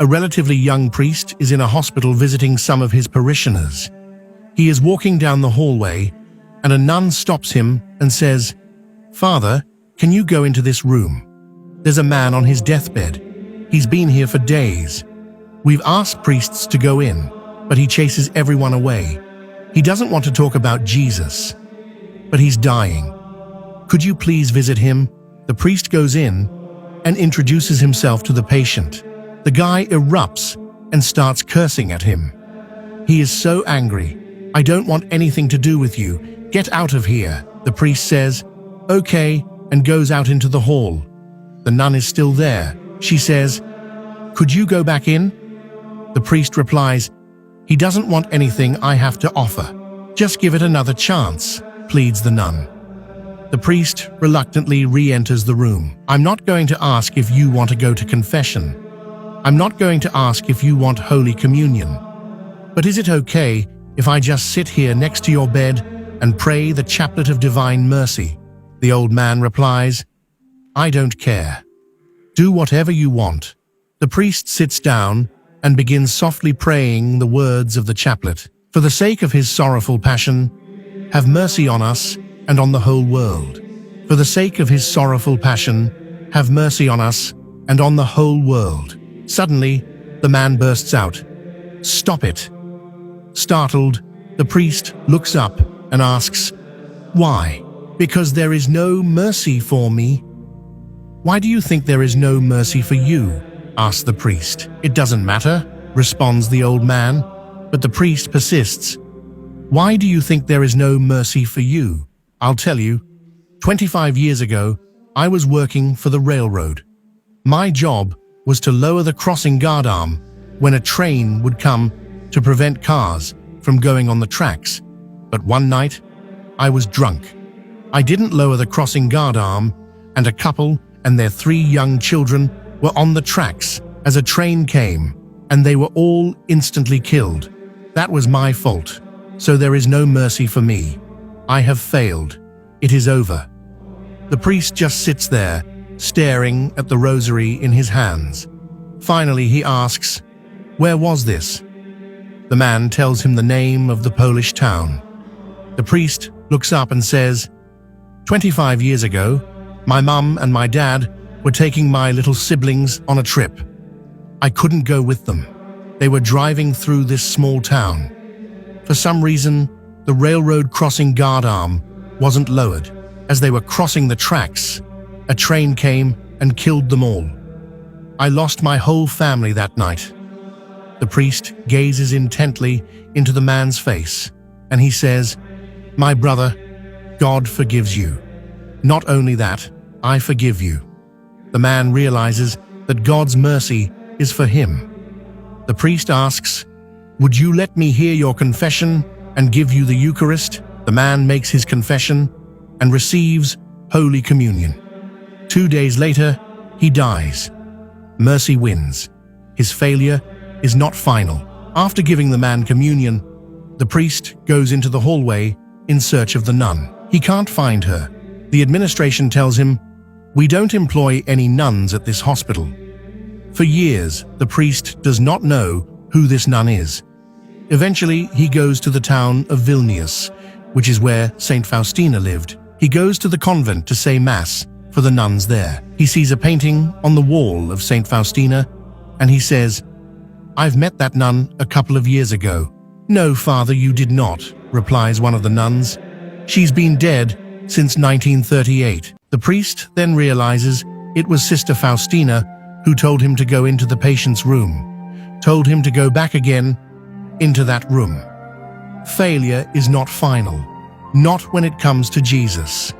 A relatively young priest is in a hospital visiting some of his parishioners. He is walking down the hallway, and a nun stops him and says, "Father, can you go into this room? There's a man on his deathbed. He's been here for days. We've asked priests to go in, but he chases everyone away. He doesn't want to talk about Jesus, but he's dying. Could you please visit him?" The priest goes in and introduces himself to the patient. The guy erupts and starts cursing at him. He is so angry. "I don't want anything to do with you. Get out of here." The priest says, "Okay," and goes out into the hall. The nun is still there. She says, "Could you go back in?" The priest replies, "He doesn't want anything I have to offer. Just give it another chance," pleads the nun. The priest reluctantly re-enters the room. "I'm not going to ask if you want to go to confession. I'm not going to ask if you want Holy Communion. But is it okay if I just sit here next to your bed and pray the Chaplet of Divine Mercy?" The old man replies, "I don't care. Do whatever you want." The priest sits down and begins softly praying the words of the chaplet. "For the sake of his sorrowful passion, have mercy on us and on the whole world. For the sake of his sorrowful passion, have mercy on us and on the whole world." Suddenly, the man bursts out, "Stop it." Startled, the priest looks up and asks, "Why?" "Because there is no mercy for me." "Why do you think there is no mercy for you?" asks the priest. "It doesn't matter," responds the old man, but the priest persists. "Why do you think there is no mercy for you?" "I'll tell you. 25 years ago, I was working for the railroad. My job was to lower the crossing guard arm when a train would come to prevent cars from going on the tracks. But one night, I was drunk. I didn't lower the crossing guard arm, and a couple and their 3 young children were on the tracks as a train came, and they were all instantly killed. That was my fault, so there is no mercy for me. I have failed. It is over." The priest just sits there, staring at the rosary in his hands. Finally, he asks, "Where was this?" The man tells him the name of the Polish town. The priest looks up and says, 25 years ago, my mum and my dad were taking my little siblings on a trip. I couldn't go with them. They were driving through this small town. For some reason, the railroad crossing guard arm wasn't lowered. As they were crossing the tracks, a train came and killed them all. I lost my whole family that night." The priest gazes intently into the man's face, and he says, "My brother, God forgives you. Not only that, I forgive you." The man realizes that God's mercy is for him. The priest asks, "Would you let me hear your confession and give you the Eucharist?" The man makes his confession and receives Holy Communion. 2 days later, he dies. Mercy wins. His failure is not final. After giving the man communion, the priest goes into the hallway in search of the nun. He can't find her. The administration tells him, "We don't employ any nuns at this hospital." For years, the priest does not know who this nun is. Eventually, he goes to the town of Vilnius, which is where Saint Faustina lived. He goes to the convent to say Mass for the nuns there. He sees a painting on the wall of Saint Faustina, and he says, "I've met that nun a couple of years ago." "No, Father, you did not," replies one of the nuns. "She's been dead since 1938. The priest then realizes it was Sister Faustina who told him to go into the patient's room, told him to go back again into that room. Failure is not final, not when it comes to Jesus.